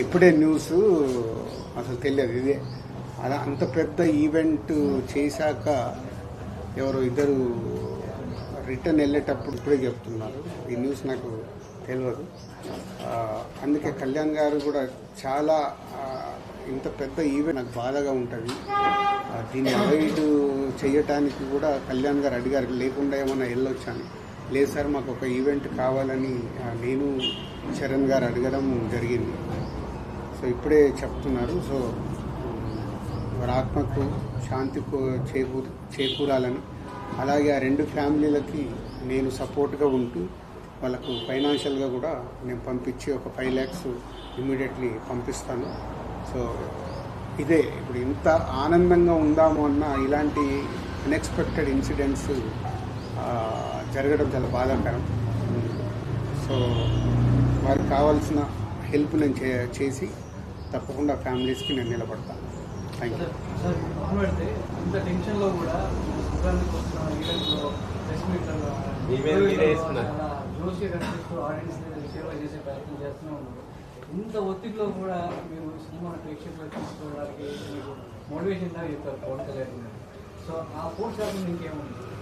ఇప్పుడే న్యూస్ అసలు తెలియదు. ఇదే అలా అంత పెద్ద ఈవెంట్ చేశాక ఎవరో ఇద్దరు రిటర్న్ వెళ్ళేటప్పుడు ఇప్పుడే చెప్తున్నారు. ఈ న్యూస్ నాకు తెలియదు. అందుకే కళ్యాణ్ గారు కూడా చాలా ఇంత పెద్ద ఈవెంట్ నాకు బాధగా ఉంటుంది. దీన్ని అవాయిడ్ చేయటానికి కూడా కళ్యాణ్ గారు అడిగారు, లేకుండా ఏమన్నా వెళ్ళొచ్చాను. లేదు సార్, మాకు ఒక ఈవెంట్ కావాలని నేను చరణ్ గారు అడగడం జరిగింది. సో ఇప్పుడే చెప్తున్నారు. సో వారి ఆత్మకు శాంతి చేకూరాలని, అలాగే ఆ రెండు ఫ్యామిలీలకి నేను సపోర్ట్గా ఉంటూ వాళ్ళకు ఫైనాన్షియల్గా కూడా నేను పంపించి ఒక 5 lakhs ఇమ్మీడియట్లీ పంపిస్తాను. సో ఇదే ఇప్పుడు ఇంత ఆనందంగా ఉందాము అన్న ఇలాంటి అన్ఎక్స్పెక్టెడ్ ఇన్సిడెంట్స్ జరగడం చాలా బాధాకరం. సో వారికి కావాల్సిన హెల్ప్ నేను చేసి తప్పకుండా ఫ్యామిలీస్కి నేను నిలబడతాను. Thank you. ఇంత ఒత్తిడిలో కూడా మీరు సినిమా ప్రేక్షకులు తీసుకోవడానికి మోటివేషన్ చెప్తారు పవన్ కళ్యాణ్. సో ఆ ఫోర్స్ ఇంకేముంది?